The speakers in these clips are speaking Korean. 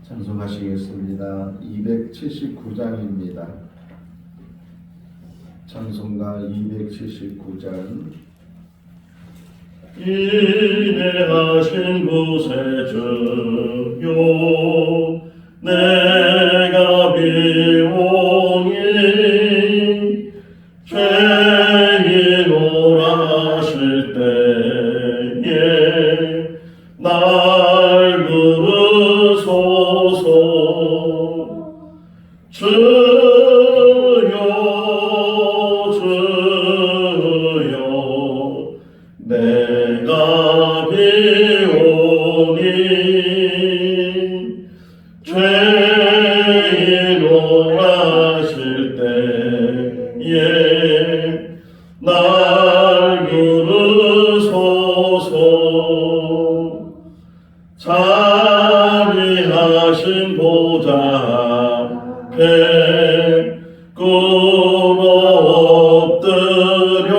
찬송하시겠습니다. 279장입니다. 찬송가 279장. 인내하신 구세주요 내가 비오니 죄인오라 하실 때에 날 부르소서. 주여 주여 내가 비오니 죄인오라 하실 때에 날 부르소서. 자비하신 보좌 앞에 꿇어 엎드려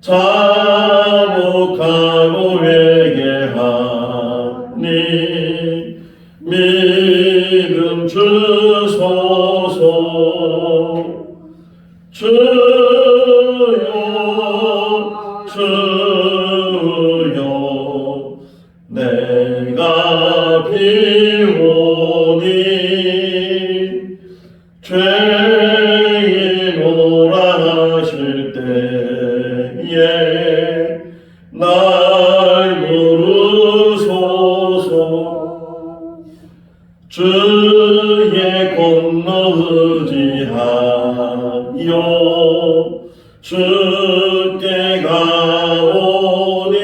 자복하고 회개하니 믿음 주소서. 주여 주여 내가 비오니 죄인오라 하실 때에 날 부르소서. 주의 공로 의지하여 주께 가오니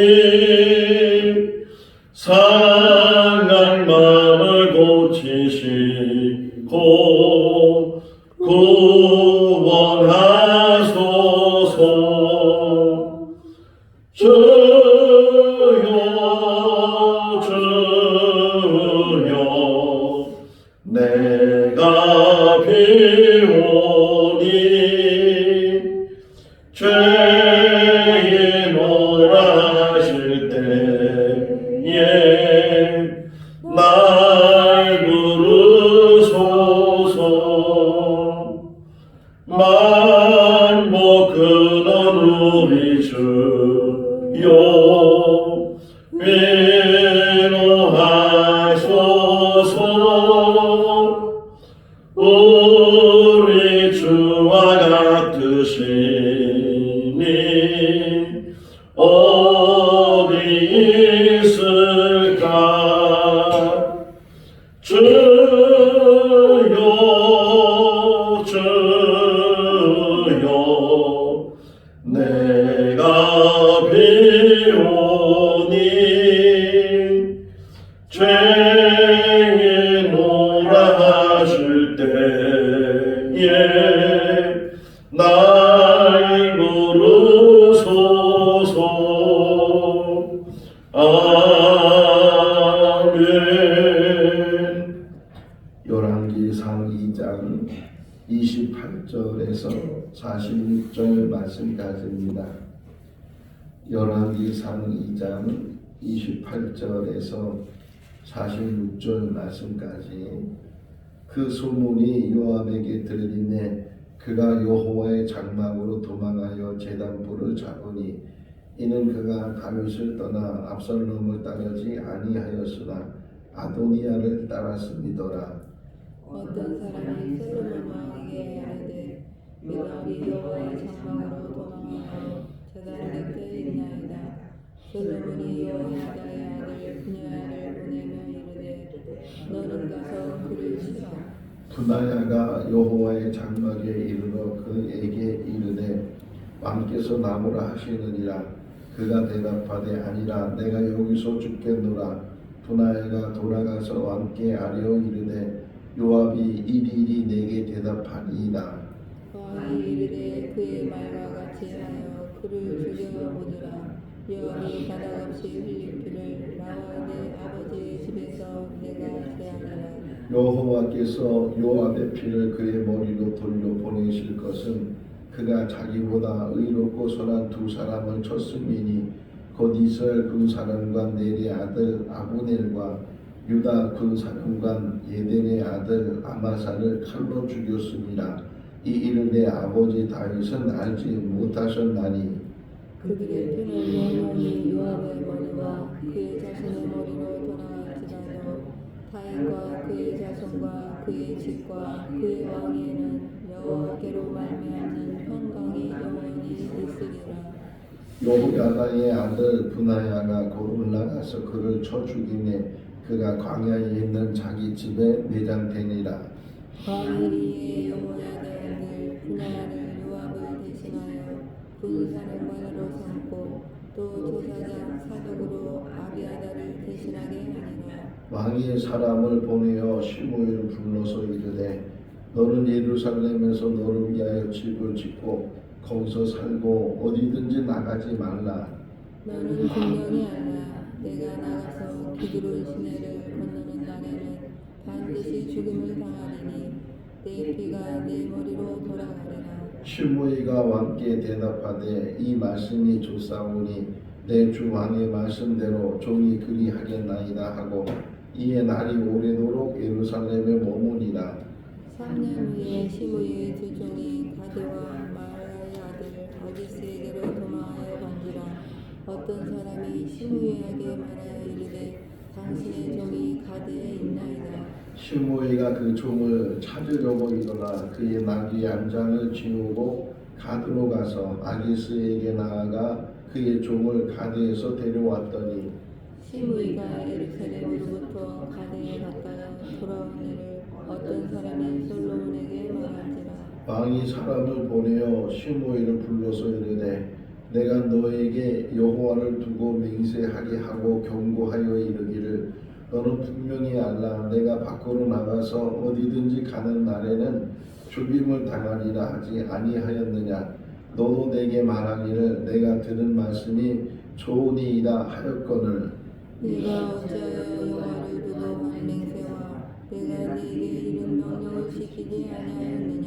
상한 마음을 고치시고 구원하소서. 주여 주여 내가 비오니 죄인오라 하실 때에 날 부르소서. 만복 근원 우리 주여 위로하소서. 우리 주와 같으시니 어디 있을까. 주여 주여 내가 비오니 죄인오라 하실 때에 날 부르소서. 아멘. 열왕기상 2장 28절에서 46절 말씀까지입니다. 열왕기상 2장 28절에서 46절 말씀까지. 그 소문이 요압에게 들리매 그가 여호와의 장막으로 도망하여 제단불을 잡으니 이는 그가 다윗을 떠나 압살롬을 따르지 아니하였으나 아도니아를 따랐음이더라. 어떤 사람이 솔로몬 왕에게 이르되 요압이 여호와의 장막으로 도망하여 제단 곁에 있나이다. 솔로몬이 여호야다의 아들 분야를 보내며 이르되 너는 가서 그를 치라. 분하야가 여호와의 장막에 이르러 그에게 이르되 왕께서 나무라 하시느니라. 그가 대답하되 아니라 내가 여기서 죽겠노라. 분하야가 돌아가서 왕께 아뢰어 이르되 요압이 일일이 내게 대답하니이다. 왕이 이르되 그의 말과 같이 하여 그를 죽여보더라. 요압이 가닥없이 흘린 피를 나와 내 아버지의 집에서 내가 제하리라. 여호와께서 요압의 피를 그의 머리로 돌려보내실 것은 그가 자기보다 의롭고 선한 두 사람을 쳤음이니 곧 이스라엘 두 사람과 넬의 아들 아브넬과 유다 군사령관 예덴의 아들 아마사를 칼로 죽였습니다. 이 일을 내 아버지 다윗은 알지 못하셨나니 그들의 피는 영원히 요압의 머리와 그의 자손의 머리로 돌아갈지라도 다윗과 그의 자손과 그의 집과 그의 왕위에는 여호와께로 말미암는 평강이 영원히 있으리라. 여호야다의 아들 분하야가 곧 올라가서 그를 쳐 죽이매 그가 광야에 있는 자기 집에 내장되니라. 광야리의 여호야다의 분야를 요압을 대신하여 군사령관으로 삼고 또 제사장 사독으로 아비아다를 대신하게 하니라. 왕이 사람을 보내어 시므이를 불러서 이르되 너는 예루살렘에서 너를 위하여 집을 짓고 거기서 살고 어디든지 나가지 말라. 너는 분명히 알라. 내가 나가서 기드론 시내를 건너는 날에는 반드시 죽음을 당하리니 내 피가 내 머리로 돌아가리라. 시므이가 왕께 대답하되 이 말씀이 좋사오니 내 주 왕의 말씀대로 종이 그리하겠나이다 하고 이에 날이 오래도록 예루살렘에 머무니라. 3년 후에 시므이의 두 종이 가드와 마라의 아들 아기스에게로 도망하여 간지라. 어떤 사람이 시므이에게 말하여 이르되 당신의 종이 가드에 있나이다. 시므이가 그 종을 찾으려고 일어나 그의 나귀 안장을 지우고 가드로 가서 아기스에게 나아가 그의 종을 가드에서 데려왔더니 시므이가 예루살렘으로부터 가드에 갔다가 돌아온 일을 어떤 사람이 솔로몬에게 말한지라. 왕이 사람을 보내어 시므이를 불러서 이르되 내가 너에게 여호와를 두고 맹세하게 하고 경고하여 이르기를 너는 분명히 알라. 내가 밖으로 나가서 어디든지 가는 날에는 죽임을 당하리라 하지 아니하였느냐. 너도 내게 말하기를 내가 들은 말씀이 좋으니이다 하였거늘 네가 어찌하여 여호와를 두고 한 맹세와 내가 네게 이른 명령을 지키지 아니하였느냐.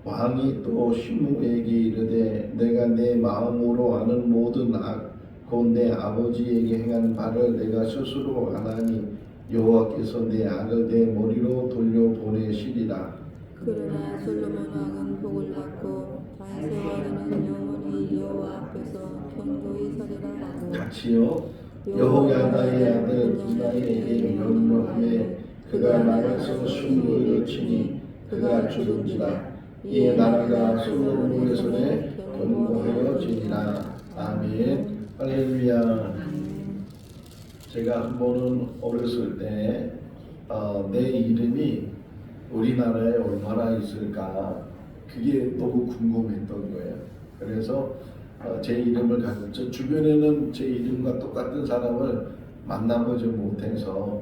왕이 또 시므에게 이르되 내가 내 마음으로 아는 모든 악 곧 내 아버지에게 행한 바를 내가 스스로 아나니 여호와께서 내 악을 내 머리로 돌려보내시리라. 그러나 솔로몬 왕은 복을 받고 다윗의 왕위는 영원히 여호와 앞에서 견고히 서리라 하고 같이요. 여호야다의 아들 분하에게 명령하매 그가 나가서 시므이를 치니 그가 죽은지라. 이에 나라가 솔로몬의 손에 견고하여지니라. 아멘. 할렐루야. 제가 한 번은 어렸을 때 내 이름이 우리나라에 얼마나 있을까 그게 너무 궁금했던 거예요. 그래서 제 이름을 가지고 저 주변에는 제 이름과 똑같은 사람을 만나보지 못해서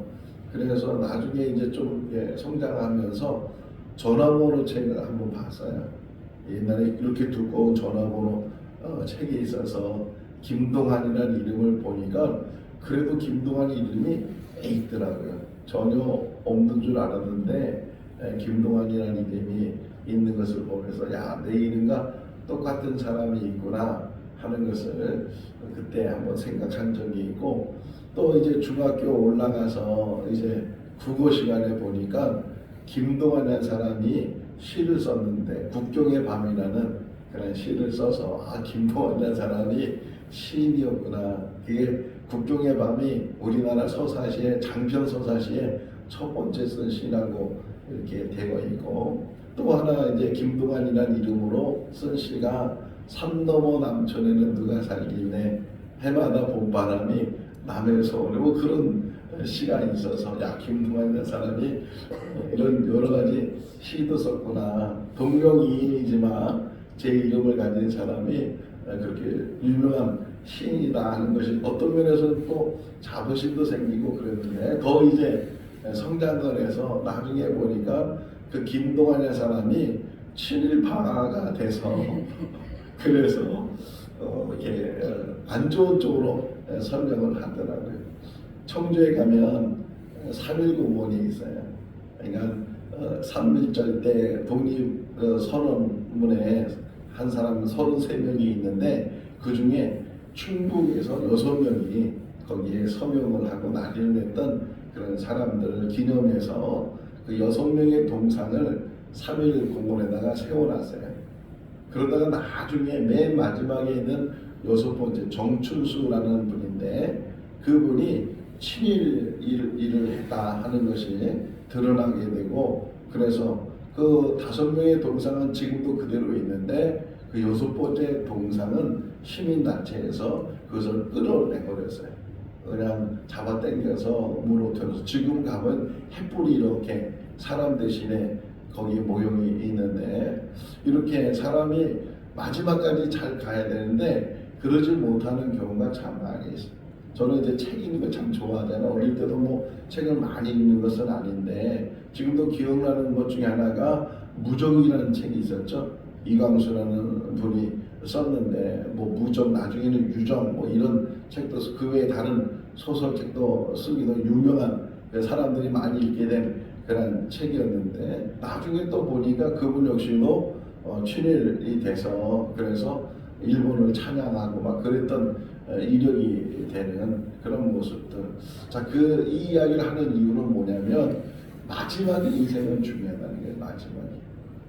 그래서 나중에 이제 좀 성장하면서 전화번호 책을 한번 봤어요. 옛날에 이렇게 두꺼운 전화번호 책이 있어서 김동환이라는 이름을 보니까 그래도 김동환 이름이 있더라고요. 전혀 없는 줄 알았는데 김동환이라는 이름이 있는 것을 보면서 야, 내 이름과 똑같은 사람이 있구나 하는 것을 그때 한번 생각한 적이 있고 또 이제 중학교 올라가서 이제 국어 시간에 보니까 김동환이라는 사람이 시를 썼는데 국경의 밤이라는 그런 시를 써서 아 김동환이라는 사람이 시인이었구나. 그게 국경의 밤이 우리나라 서사시의 장편 서사시의 첫 번째 쓴 시라고 이렇게 되어 있고 또 하나 이제 김동환이라는 이름으로 쓴 시가 산 너머 남촌에는 누가 살길래 해마다 봄바람이 남에서 오네 뭐 그런 시가 있어서 야 김동환이라는 사람이 이런 여러 가지 시도 썼구나. 동명이인이지만 제 이름을 가진 사람이 그렇게 유명한 시인이다 하는 것이 어떤 면에서는 또 자부심도 생기고 그랬는데 더 이제 성장을 해서 나중에 보니까 그 김동환이라는 사람이 친일파가 돼서 그래서 이렇게 안 좋은 쪽으로 설명을 하더라고요. 청주에 가면 3.19문이 있어요. 그러니까 3.1절 때 독립 선언문에 한 사람 33명이 있는데 그 중에 충북에서 6명이 거기에 서명을 하고 난리를 냈던 그런 사람들을 기념해서 그 6명의 동상을 3일 공원에다가 세워놨어요. 그러다가 나중에 맨 마지막에 있는 6번째 정춘수라는 분인데 그분이 7일 일을 했다 하는 것이 드러나게 되고, 그래서 그 5명의 동상은 지금도 그대로 있는데 그 6번째 동상은 시민단체에서 그것을 끌어내버렸어요. 그냥 잡아당겨서 물어터려서 지금 가면 햇불이 이렇게 사람 대신에 거기 모형이 있는데, 이렇게 사람이 마지막까지 잘 가야 되는데 그러지 못하는 경우가 참 많이 있어요. 저는 이제 책 읽는 거 참 좋아하잖아요. 어릴 때도 뭐 책을 많이 읽는 것은 아닌데 지금도 기억나는 것 중에 하나가 무적이라는 책이 있었죠. 이광수라는 분이 썼는데 뭐 무적, 나중에는 유적 뭐 이런 책도 그 외에 다른 소설책도 쓰기도 유명한 사람들이 많이 읽게 된 그런 책이었는데, 나중에 또 보니까 그분 역시도 친일이 돼서 그래서 일본을 찬양하고 막 그랬던 이력이 되는 그런 모습들. 자, 이 이야기를 하는 이유는 뭐냐면 마지막에 인생은 중요하다는 거예요. 마지막에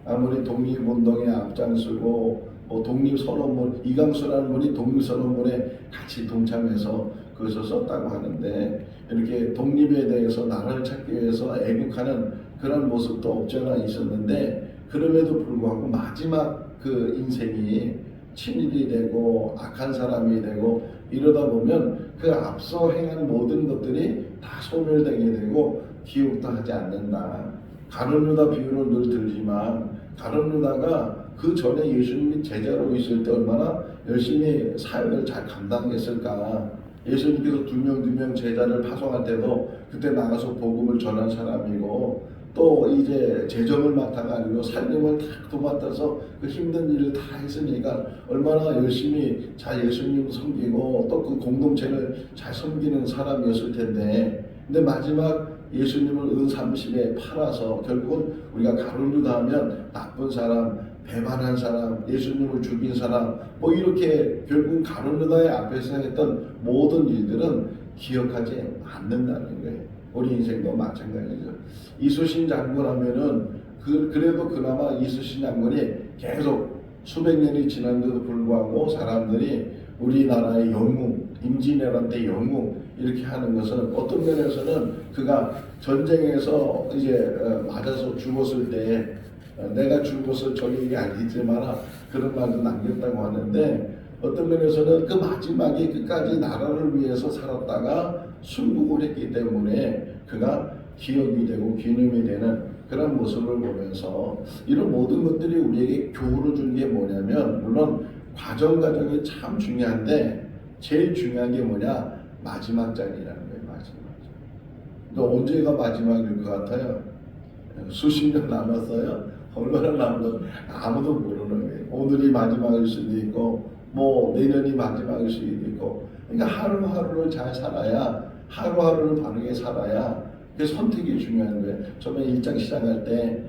아무리 독립운동에 앞장서고 뭐 독립선언문, 이광수라는 분이 독립선언문에 같이 동참해서 그것을 썼다고 하는데, 이렇게 독립에 대해서 나라를 찾기 위해서 애국하는 그런 모습도 없지 않아 있었는데, 그럼에도 불구하고 마지막 그 인생이 친일이 되고 악한 사람이 되고 이러다 보면 그 앞서 행한 모든 것들이 다 소멸되게 되고 기억도 하지 않는다. 가룟 유다 비유를 늘 들지만 가룟 유다가 그 전에 예수님이 제자로 있을 때 얼마나 열심히 사역을 잘 감당했을까. 예수님께서 두 명 제자를 파송할 때도 그때 나가서 복음을 전한 사람이고, 또 이제 재정을 맡아가지고 살림을 다 도맡아서 그 힘든 일을 다 했으니까 얼마나 열심히 잘 예수님 섬기고 또 그 공동체를 잘 섬기는 사람이었을 텐데, 근데 마지막 예수님을 은 30에 팔아서 결국은 우리가 가룟 유다 하면 나쁜 사람, 배반한 사람, 예수님을 죽인 사람, 뭐 이렇게 결국 가룟 유다의 앞에서 했던 모든 일들은 기억하지 않는다는 거예요. 우리 인생도 마찬가지죠. 이순신 장군 하면은 그래도 그나마 이순신 장군이 계속 수백 년이 지난데도 불구하고 사람들이 우리나라의 영웅, 임진왜란 때 영웅 이렇게 하는 것은 어떤 면에서는 그가 전쟁에서 이제 맞아서 죽었을 때 내가 죽어서 저에게 알겠지만 그런 말도 남겼다고 하는데, 어떤 면에서는 그 마지막에 끝까지 나라를 위해서 살았다가 순국을 했기 때문에 그가 기억이 되고 기념이 되는 그런 모습을 보면서 이런 모든 것들이 우리에게 교훈을 준 게 뭐냐면, 물론 과정이 참 중요한데 제일 중요한 게 뭐냐, 마지막 장이라는 거예요. 마지막 장. 너 언제가 마지막일 것 같아요? 수십 년 남았어요? 얼마나 남았어? 아무도 모르는 거예요. 오늘이 마지막일 수도 있고 뭐 내년이 마지막일 수도 있고, 그러니까 하루하루를 잘 살아야, 하루하루를 바르게 살아야 그 선택이 중요한 거예요. 처음에 1장 시작할 때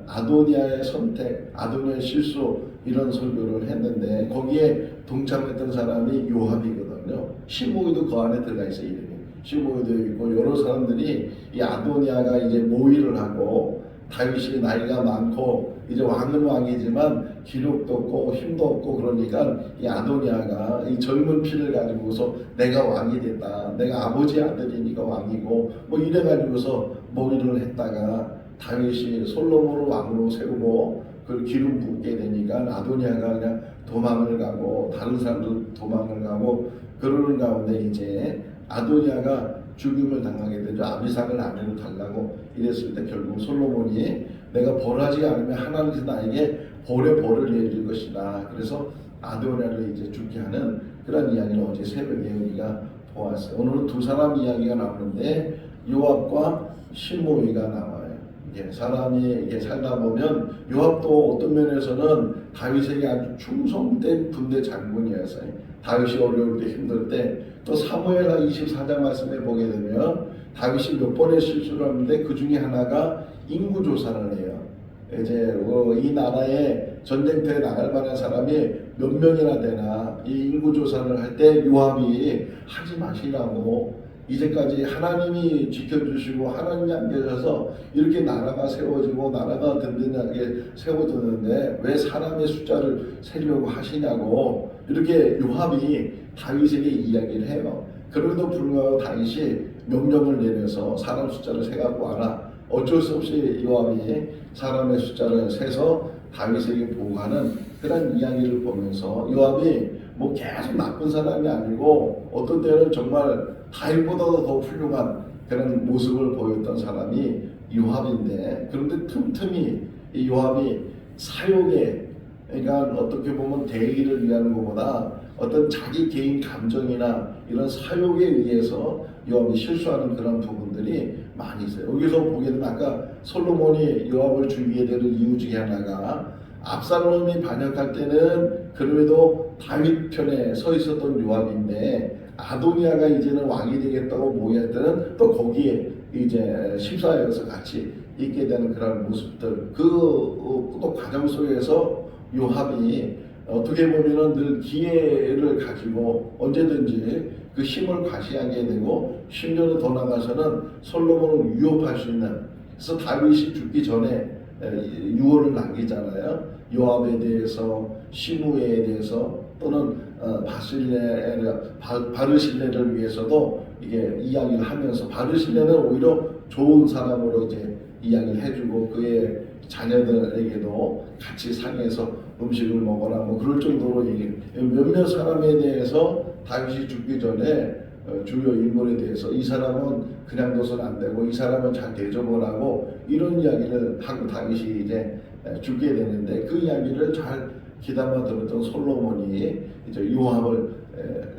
아도니아의 선택, 아도니아의 실수 이런 설교를 했는데 거기에 동참했던 사람이 요압이거든요. 시므이도 그 안에 들어가 있어요. 이름이 시므이도 있고 여러 사람들이 이 아도니아가 이제 모의를 하고, 다윗이 나이가 많고 이제 왕은 왕이지만 기력도 없고 힘도 없고 그러니까 이 아도니아가 이 젊은 피를 가지고서 내가 왕이 됐다, 내가 아버지 아들이니까 왕이고 뭐 이래 가지고서 모의를 했다가 다윗이 솔로몬을 왕으로 세우고 그 기름 붓게 되니까 아도니아가 그냥 도망을 가고 다른 사람도 도망을 가고 그러는 가운데 이제 아도니아가 죽임을 당하게 되죠. 아비삭을 아내로 달라고 이랬을 때 결국 솔로몬이 내가 벌하지 않으면 하나님께서 나에게 벌을 내릴 것이다. 그래서 아도니아를 이제 죽게 하는 그런 이야기를 어제 새벽에 우리가 보았어요. 오늘은 두 사람 이야기가 나오는데 요압과 시므이가 나와요. 이게 사람이 이게 살다 보면 요압도 어떤 면에서는 다윗에게 아주 충성된 군대 장군이었어요. 다윗이 어려울 때 힘들 때, 또 사무엘하 24장 말씀에 보게 되면 다윗이 몇 번의 실수를 하는데 그 중에 하나가 인구 조사를 해요. 이제 이 나라에 전쟁터에 나갈 만한 사람이 몇 명이나 되나 이 인구 조사를 할 때 요압이 하지 마시라고 이제까지 하나님이 지켜주시고 하나님이 안겨져서 이렇게 나라가 세워지고 나라가 든든하게 세워졌는데 왜 사람의 숫자를 세려고 하시냐고 이렇게 요압이 다윗에게 이야기를 해요. 그럼에도 불구하고 다윗이 명령을 내려서 사람 숫자를 세갖고 와라. 어쩔 수 없이 요압이 사람의 숫자를 세서 다윗에게 보고하는 그런 이야기를 보면서 요압이 뭐 계속 나쁜 사람이 아니고 어떤 때는 정말 다윗보다도 더 훌륭한 그런 모습을 보였던 사람이 요압인데, 그런데 틈틈이 이 요압이 사욕에, 그러니까 어떻게 보면 대의를 위하는 것보다 어떤 자기 개인 감정이나 이런 사욕에 의해서 요압이 실수하는 그런 부분들이 많이 있어요. 여기서 보게 되면 아까 솔로몬이 요압을 죽이게 되는 이유 중에 하나가 압살롬이 반역할 때는 그럼에도 다윗 편에 서 있었던 요압인데 아도니아가 이제는 왕이 되겠다고 모의할 때는 또 거기에 이제 심사에서 같이 있게 되는 그런 모습들, 또 과정 속에서 요압이 어떻게 보면은 늘 기회를 가지고 언제든지 그 힘을 과시하게 되고 심지어는 더 나가서는 솔로몬을 위협할 수 있는, 그래서 다윗이 죽기 전에 유언을 남기잖아요. 요압에 대해서, 시므에 대해서, 또는 바르실레를 위해서도 이게 이야기를 하면서, 바르실레는 오히려 좋은 사람으로 이제 이야기를 해주고 그의 자녀들에게도 같이 상해서 음식을 먹어라 뭐 그럴 정도로 몇몇 사람에 대해서 다윗이 죽기 전에 주요 인물에 대해서 이 사람은 그냥 둬서는 안 되고 이 사람은 잘 대접을 하고 이런 이야기를 하고 다윗이 이제 죽게 되는데, 그 이야기를 잘 귀담아 들었던 솔로몬이 이제 요압을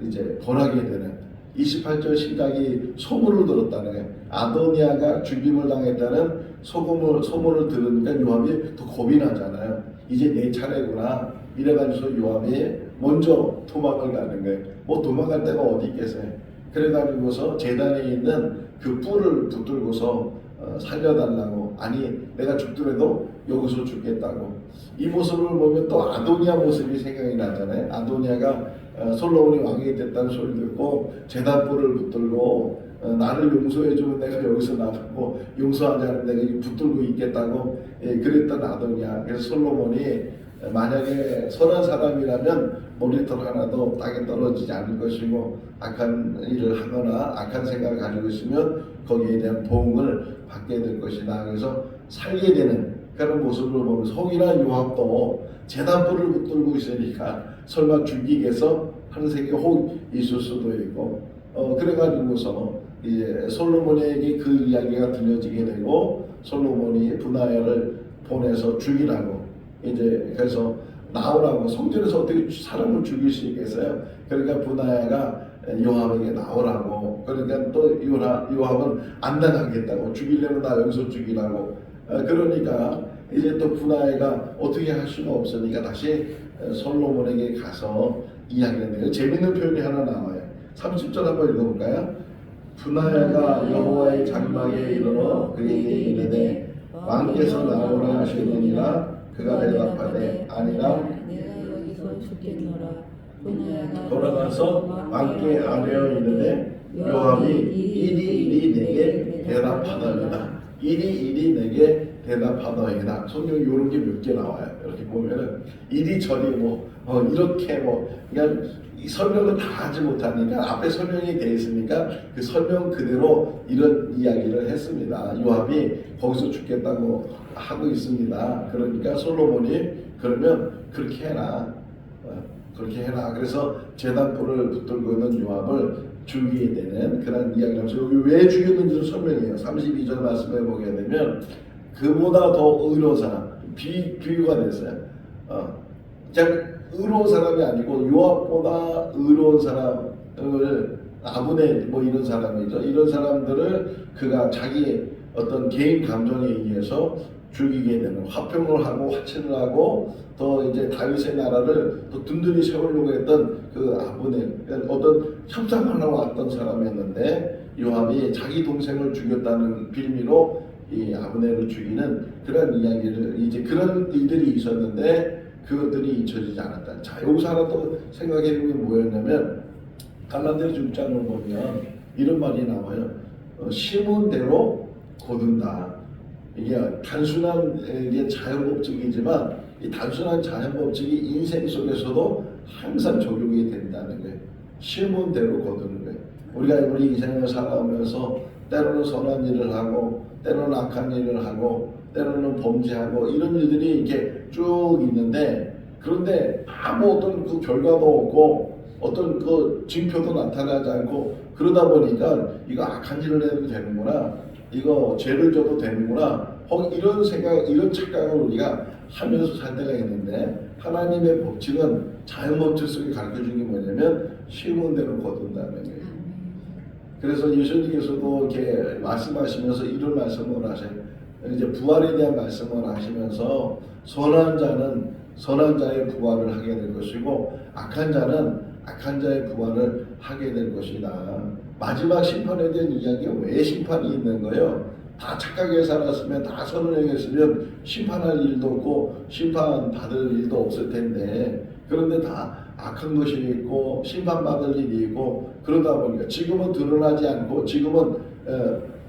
이제 권하게 되는 28절 시작이 소문을 들었다는 거예요. 아도니아가 죽임을 당했다는 소문을 들으니까 요압이 더 겁이 나잖아요. 이제 내 차례구나 이래가지고 요압이 먼저 도망을 가는 거예요. 뭐 도망갈 데가 어디 있겠어요. 그래가지고서 제단에 있는 그 뿔을 붙들고서 살려달라고, 아니 내가 죽더라도 여기서 죽겠다고. 이 모습을 보면 또 아도니아 모습이 생각이 나잖아요. 아도니아가 솔로몬이 왕이 됐다는 소리 듣고 제단뿔을 붙들고 나를 용서해주면 내가 여기서 나가고 용서하지 않으면 내가 붙들고 있겠다고 그랬던 아도니아. 그래서 솔로몬이 만약에 선한 사람이라면 머리털 하나도 땅에 떨어지지 않을 것이고 악한 일을 하거나 악한 생각을 가지고 있으면 거기에 대한 보응을 받게 될 것이다. 그래서 살게 되는 그런 모습을 보면 혹이나 요압도 제단뿔을 붙들고 있으니까 설마 죽이겠어 하는 생각이 혹 있을 수도 있고 그래가지고서 이제 솔로몬에게 그 이야기가 들려지게 되고 솔로몬이 분하야를 보내서 죽이라고, 이제 그래서 나오라고, 성전에서 어떻게 사람을 죽일 수 있겠어요? 그러니까 분하야가 요압에게 나오라고, 그러니까 또 요압은 안 나가겠다고, 죽이려면 나 여기서 죽이라고. 그러니까 이제 또 분하야가 어떻게 할 수가 없으니까 다시 솔로몬에게 가서 이야기를 해요. 재밌는 표현이 하나 나와요. 30절 한번 읽어볼까요? 분하야가 여호와의 장막에 이르러 그에게 이르되 왕께서 나오라 하시느니라. 그가 대답하되 아니라. 내가 여기서 죽겠노라. 분하야가 돌아가서 왕께 아뢰어 이르되 요압이 이리 내게 대답하더이다. 이리 내게 대답하더이다. 성경에 이런 게 몇 개 나와요. 이렇게 보면은 이리저리 이렇게 그냥 이 설명을 다 하지 못하니까 앞에 설명이 되어 있으니까 그 설명 그대로 이런 이야기를 했습니다. 요압이 거기서 죽겠다고 하고 있습니다. 그러니까 솔로몬이 그러면 그렇게 해라. 그렇게 해라. 그래서 제단뿔을 붙들고 있는 요압을 죽이게 되는 그런 이야기를 하면서 여기 왜 죽였는지를 설명해요. 32절 말씀에 보게 되면 그보다 더 의로운 사람, 비유가 됐어요. 의로운 사람이 아니고 요압보다 의로운 사람을 아브넬 이런 사람이죠. 이런 사람들을 그가 자기 어떤 개인 감정에 의해서 죽이게 되는, 화평을 하고 화친을 하고 더 이제 다윗의 나라를 더 든든히 세우려고 했던 그 아브넬, 어떤 협상을 하러 왔던 사람이었는데 요압이 자기 동생을 죽였다는 빌미로 이 아브넬을 죽이는 그런 이야기를, 이제 그런 일들이 있었는데 그것들이 잊혀지지 않았다. 자, 여기서 하나 또 생각해 보면 뭐였냐면 갈라디아서 6장을 보면 이런 말이 나와요. 심은 대로 거둔다. 이게 단순한 이게 자연법칙이지만 이 단순한 자연법칙이 인생 속에서도 항상 적용이 된다는 거예요. 심은 대로 거두는 거예요. 우리가 우리 인생을 살아오면서 때로는 선한 일을 하고 때로는 악한 일을 하고 때로는 범죄하고 이런 일들이 이렇게 쭉 있는데, 그런데 아무 어떤 그 결과도 없고 어떤 그 징표도 나타나지 않고 그러다 보니까 이거 악한 일을 해도 되는구나, 이거 죄를 져도 되는구나, 이런 생각, 이런 착각을 우리가 하면서 살 때가 있는데, 하나님의 법칙은 자연 법칙 속에 가르쳐준 게 뭐냐면 심은 대로 거둔다는 거예요. 그래서 예수님께서도 이렇게 말씀하시면서 이런 말씀을 하세요. 이제 부활에 대한 말씀을 하시면서 선한 자는 선한 자의 부활을 하게 될 것이고 악한 자는 악한 자의 부활을 하게 될 것이다. 마지막 심판에 대한 이야기가 왜 심판이 있는 거예요? 다 착하게 살았으면, 다 선을 행했으면 심판할 일도 없고 심판 받을 일도 없을 텐데, 그런데 다 악한 것이 있고 심판받을 일이 있고, 그러다 보니까 지금은 드러나지 않고 지금은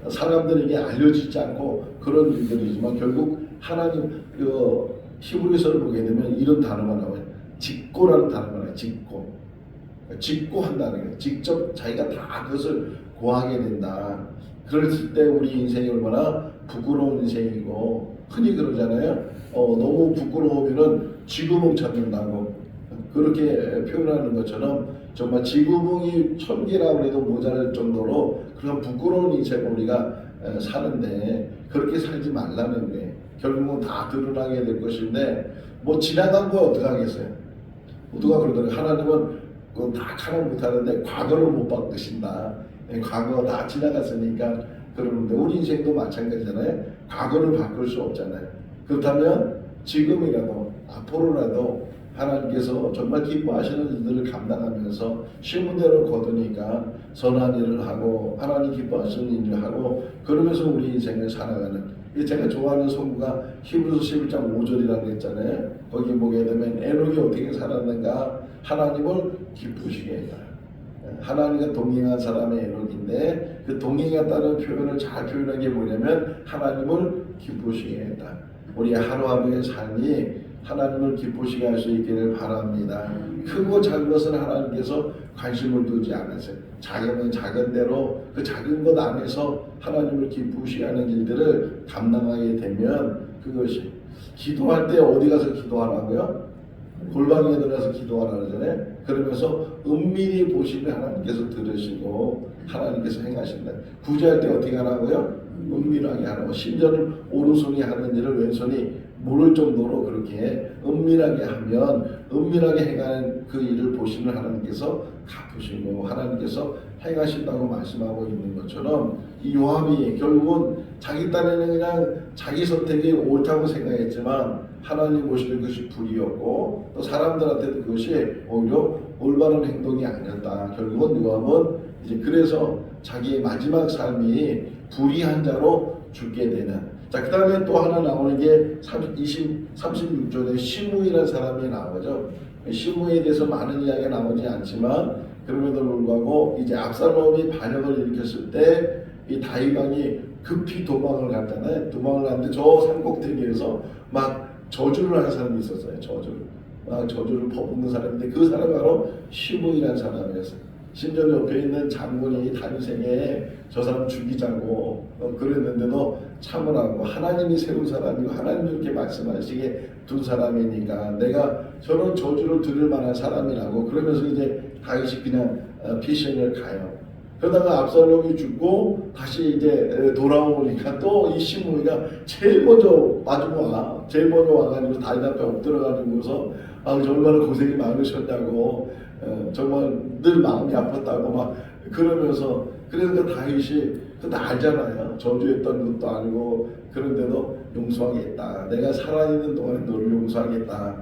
사람들에게 알려지지 않고 그런 일들이지만, 결국 하나님 히브리서를 보게 되면 이런 단어가 나와요. 직고라는 단어가 나와요. 직고한다는 거예요. 직접 자기가 다 그것을 고하게 된다. 그랬을 때 우리 인생이 얼마나 부끄러운 인생이고, 흔히 그러잖아요. 너무 부끄러우면은 쥐구멍 찾는다고 그렇게 표현하는 것처럼, 정말 쥐구멍이 1000개라고 해도 모자랄 정도로 그런 부끄러운 인생을 우리가 사는데, 그렇게 살지 말라는 거예요. 결국은 다 드러나게 될 것인데, 뭐 지나간 거 어떡하겠어요? 누가 그러더라고요. 하나님은 다 가능 못하는데 과거를 못 바꾸신다. 과거 다 지나갔으니까 그러는데, 우리 인생도 마찬가지잖아요. 과거를 바꿀 수 없잖아요. 그렇다면 지금이라도 앞으로라도 하나님께서 정말 기뻐하시는 일들을 감당하면서 심은 대로 거두니까 선한 일을 하고 하나님 기뻐하시는 일을 하고, 그러면서 우리 인생을 살아가는, 제가 좋아하는 성구가 히브리서 11장 5절이라고 했잖아요. 거기 보게 되면 에녹이 어떻게 살았는가? 하나님을 기쁘시게 해라. 하나님과 동행한 사람의 에녹인데, 그 동행했다는 표현을 잘 표현한 게 뭐냐면 하나님을 기쁘시게 했다. 우리의 하루하루의 삶이 하나님을 기쁘시게 할 수 있기를 바랍니다. 크고 작은 것은 하나님께서 관심을 두지 않으세요. 작으면 작은 대로 그 작은 것 안에서 하나님을 기쁘시게 하는 일들을 감당하게 되면, 그것이 기도할 때 어디 가서 기도하라고요? 골방에 들어가서 기도하라 그러잖아요. 그러면서 은밀히 보시면 하나님께서 들으시고 하나님께서 행하신다. 구제할 때 어떻게 하라고요? 은밀하게 하라고. 심지어는 오른손이 하는 일을 왼손이 모를 정도로 그렇게 은밀하게 하면, 은밀하게 행하는 그 일을 보시는 하나님께서 갚으시고 하나님께서 행하신다고 말씀하고 있는 것처럼, 이 요압이 결국은 자기 딴에는 그냥 자기 선택이 옳다고 생각했지만 하나님 보시는 것이 불이었고, 또 사람들한테도 그것이 오히려 올바른 행동이 아니었다. 결국은 요압은 이제 그래서 자기의 마지막 삶이 불의한 자로 죽게 되는. 자, 그 다음에 또 하나 나오는 게 36절에 시므이라는 사람이 나오죠. 시므이에 대해서 많은 이야기가 나오지 않지만, 그럼에도 불구하고 이제 압살롬이 반역을 일으켰을 때 이 다윗 왕이 급히 도망을 갔잖아요. 도망을 갔는데 저 산꼭대기에서 막 저주를 하는 사람이 있었어요. 저주를 퍼붓는 사람인데, 그 사람이 바로 시므이라는 사람이었어요. 심지어 옆에 있는 장군이 다윗에게 저 사람 죽이자고 그랬는데도 참으라고, 하나님이 세운 사람이고 하나님이 이렇게 말씀하시게 둔 사람이니까 내가 저런 저주를 들을 만한 사람이라고, 그러면서 이제 다윗이 그냥 피신을 가요. 그러다가 압살롬이 죽고 다시 이제 돌아오니까 또 이 시므이가 제일 먼저 마주와, 제일 먼저 와가지고 다윗 앞에 엎드려가지고서 얼마나 고생이 많으셨냐고, 정말 늘 마음이 아팠다고 막 그러면서, 그래서 그 다윗이 다 알잖아요. 저주했던 것도 아니고, 그런데도 용서하겠다. 내가 살아있는 동안에 너를 용서하겠다.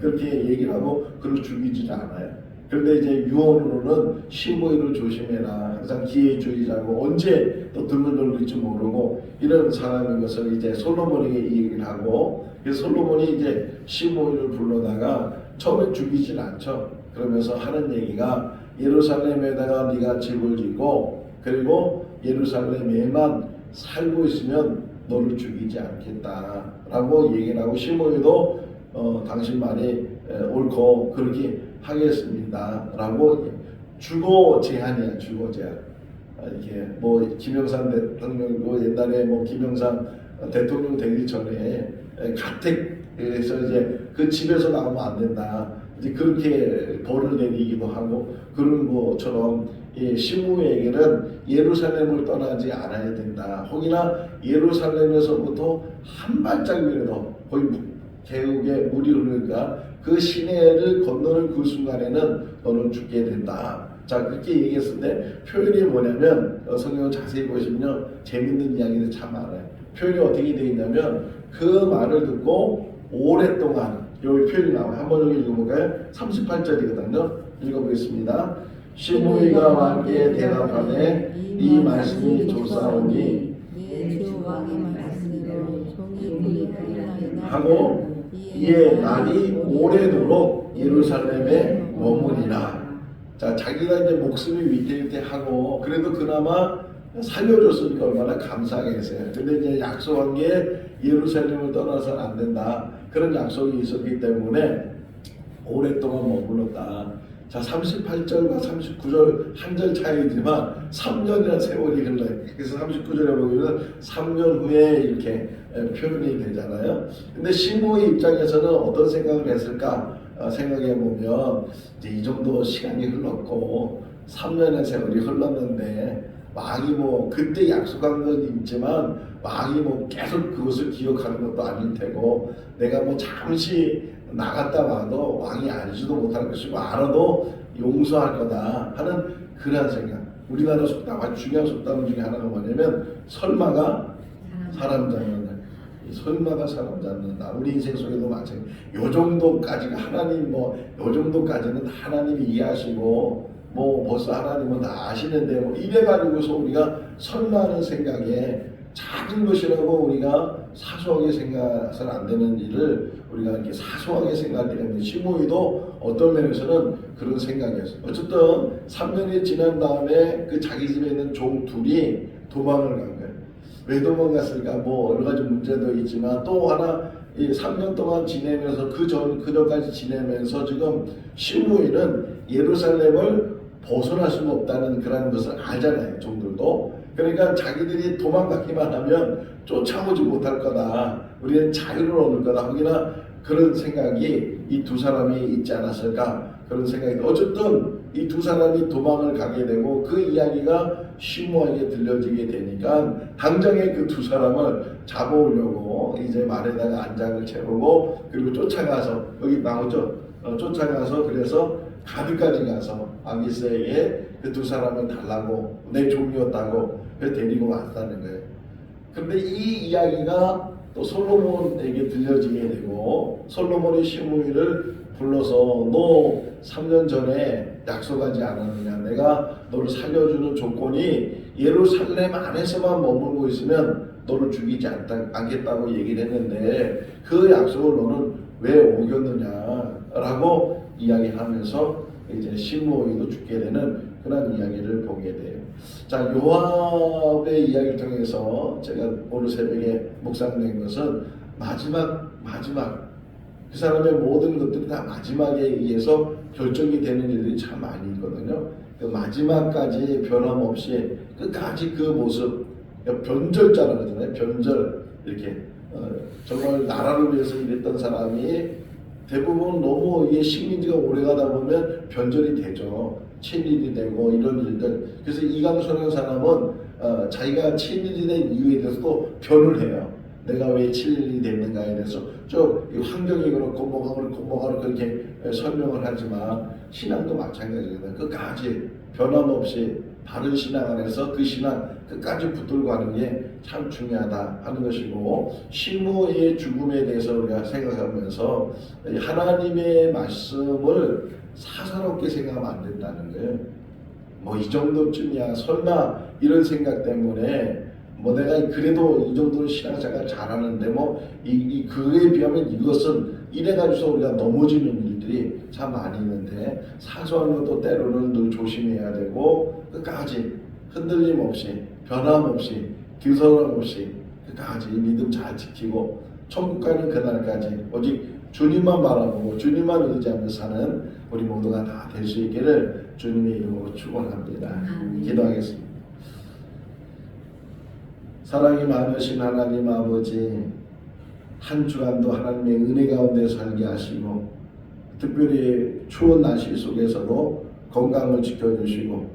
그렇게 얘기를 하고 그를 죽이지 않아요. 그런데 이제 유언으로는 시므이를 조심해라. 항상 기회주의자고 언제 또 등을 돌릴지 모르고 이런 사람인 것을 이제 솔로몬에게 얘기를 하고, 그래서 솔로몬이 이제 시므이를 불러다가 처음에 죽이진 않죠. 그러면서 하는 얘기가, 예루살렘에다가 네가 집을 짓고 그리고 예루살렘에만 살고 있으면 너를 죽이지 않겠다라고 얘기를 하고 시므이도 당신 말이 옳고 그렇게 하겠습니다라고 주거 제한이야. 주거 제한. 이게 뭐 김영삼 대통령도 옛날에 뭐 김영삼 대통령 되기 전에 가택에서 이제 그 집에서 나오면 안 된다. 이제 그렇게 벌을 내리기도 하고 그런 것처럼 시므에게는 예루살렘을 떠나지 않아야 된다. 혹이나 예루살렘에서부터 한 발짝이라도 거의 개국의 물이 흐르니까 그 시내를 건너는 그 순간에는 너는 죽게 된다. 자, 그렇게 얘기했을 때 표현이 뭐냐면 성경을 자세히 보시면요 재밌는 이야기들이 참 많아요. 표현이 어떻게 되어 있냐면 그 말을 듣고 오랫동안 여기 표현이 나와요. 한번 여기 읽어볼까요? 38절이거든요. 읽어보겠습니다. 시므이가 왕께 대답하되 이 말씀이 좋사오니 내 주 왕의 말씀대로 종이 그리하리나이다 하고 이에 날이 오래도록 예루살렘에 머무니라. 자, 자기가 이제 목숨이 위태위태하고 그래도 그나마 살려줬으니까 얼마나 감사하겠어요. 근데 이제 약속한 게 예루살렘을 떠나서는 안 된다. 그런 약속이 있었기 때문에 오랫동안 머물렀다. 자, 38절과 39절 한 절 차이지만 3년이라는 세월이 흘러요. 그래서 39절에 보면 3년 후에 이렇게 표현이 되잖아요. 근데 시므의 입장에서는 어떤 생각을 했을까? 생각해 보면 이제 이 정도 시간이 흘렀고 3년의 세월이 흘렀는데 왕이 뭐 그때 약속한 건 있지만 왕이 뭐 계속 그것을 기억하는 것도 아닐 테고 내가 뭐 잠시 나갔다 와도 왕이 알지도 못할 것이고 알아도 용서할 거다 하는 그런 생각. 우리나라 속담 아주 중요한 속담 중에 하나가 뭐냐면 설마가 사람 잡는다. 설마가 사람 잡는다. 우리 인생 속에도 마찬가지. 요 정도까지가 하나님 요 정도까지는 하나님이 이해하시고 뭐 벌써 하나님은 다 아시는데 뭐 이래 가지고서 우리가 설마는 생각에 작은 것이라고 우리가 사소하게 생각해서는 안 되는 일을 우리가 이렇게 사소하게 생각하기 때문에 시므이도 어떤 면에서는 그런 생각이었어요. 어쨌든 3년이 지난 다음에 그 자기 집에 있는 종 둘이 도망을 간 거예요. 왜 도망갔을까? 뭐 여러 가지 문제도 있지만 또 하나 이 3년 동안 지내면서 그 전까지 지내면서 지금 시므이는 예루살렘을 벗어날 수가 없다는 그런 것을 알잖아요. 종들도. 그러니까 자기들이 도망가기만 하면 쫓아오지 못할 거다. 우리는 자유를 얻을 거다. 혹이나 그런 생각이 이 두 사람이 있지 않았을까 그런 생각이 어쨌든 이 두 사람이 도망을 가게 되고 그 이야기가 시므에게 들려지게 되니까 당장에 그 두 사람을 잡아오려고 이제 말에다가 안장을 채우고 그리고 쫓아가서 여기 나오죠. 쫓아가서 그래서 가드까지 가서 아기스에게 그 두 사람을 달라고 내 종이었다고 그래서 데리고 왔다는 거예요. 그런데 이 이야기가 또 솔로몬에게 들려지게 되고 솔로몬이 시므이를 불러서 너 3년 전에 약속하지 않았느냐. 내가 너를 살려주는 조건이 예루살렘 안에서만 머물고 있으면 너를 죽이지 않겠다고 얘기를 했는데 그 약속을 너는 왜 어겼느냐라고 이야기하면서 이제 시므이도 죽게 되는 그런 이야기를 보게 돼요. 자, 요압의 이야기를 통해서 제가 오늘 새벽에 묵상된 것은 마지막 그 사람의 모든 것들이 다 마지막에 의해서 결정이 되는 일들이 참 많이 있거든요. 그 마지막까지 변함없이 끝까지 그 모습, 변절자라고 하잖아요. 변절 이렇게 정말 나라를 위해서 일했던 사람이 대부분 너무 이게 식민지가 오래가다 보면 변절이 되죠. 친일이 되고 이런 일들. 그래서 이강소라는 사람은 자기가 친일이 된 이유에 대해서도 변을 해요. 내가 왜 친일이 됐는가에 대해서 쭉 환경이 그렇고 뭐가 그렇고 그렇게 설명을 하지만 신앙도 마찬가지거든요. 끝까지 변함없이 바른 신앙 안에서 그 신앙 끝까지 붙들고 가는 게 참 중요하다 하는 것이고 시므의 죽음에 대해서 우리가 생각하면서 하나님의 말씀을 사사롭게 생각하면 안 된다는 거예요. 뭐 이 정도쯤이야 설마 이런 생각 때문에 뭐 내가 그래도 이 정도는 신앙생활 잘하는데 뭐 그에 비하면 이것은 이래가지고 우리가 넘어지는 일들이 참 많이 있는데 사소한 것도 때로는 늘 조심해야 되고 끝까지 흔들림 없이 변함 없이 뒤서람 없이 끝까지 믿음 잘 지키고 천국 가는 그날까지 오직 주님만 바라보고 주님만 의지하며 사는 우리 모두가 다 될 수 있기를 주님의 이름으로 축원합니다. 기도하겠습니다. 사랑이 많으신 하나님 아버지, 한 주간도 하나님의 은혜 가운데 살게 하시고 특별히 추운 날씨 속에서도 건강을 지켜주시고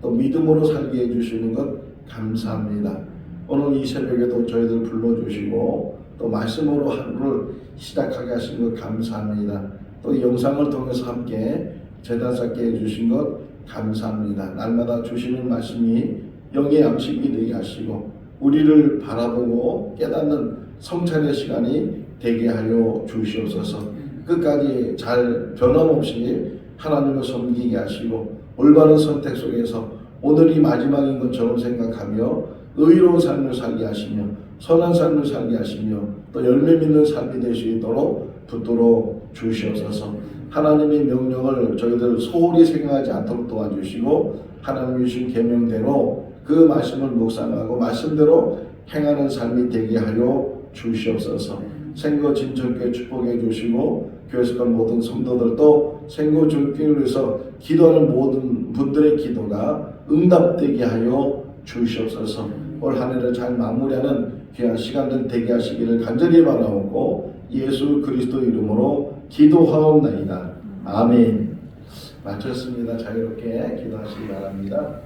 또 믿음으로 살게 해주시는 것 감사합니다. 오늘 이 새벽에도 저희들 불러주시고 또 말씀으로 하루를 시작하게 하신 것 감사합니다. 또 영상을 통해서 함께 제단 쌓게 해주신 것 감사합니다. 날마다 주시는 말씀이 영의 양식이 되게 하시고 우리를 바라보고 깨닫는 성찬의 시간이 되게 하여 주시옵소서. 끝까지 잘 변함없이 하나님을 섬기게 하시고 올바른 선택 속에서 오늘이 마지막인 것처럼 생각하며 의로운 삶을 살게 하시며 선한 삶을 살게 하시며 또 열매 맺는 삶이 될 수 있도록 붙들어 주시옵소서. 하나님의 명령을 저희들 소홀히 생각하지 않도록 도와주시고 하나님이 주신 계명대로 그 말씀을 묵상하고 말씀대로 행하는 삶이 되게 하여 주시옵소서. 생거 진천교회 축복해 주시고 교회 속한 모든 성도들도 생거 존귀를 위해서 기도하는 모든 분들의 기도가 응답되게 하여 주시옵소서. 올 한 해를 잘 마무리하는 귀한 시간들 되게 하시기를 간절히 바라오고 예수 그리스도 이름으로 기도하옵나이다. 아멘. 마쳤습니다. 자유롭게 기도하시기 바랍니다.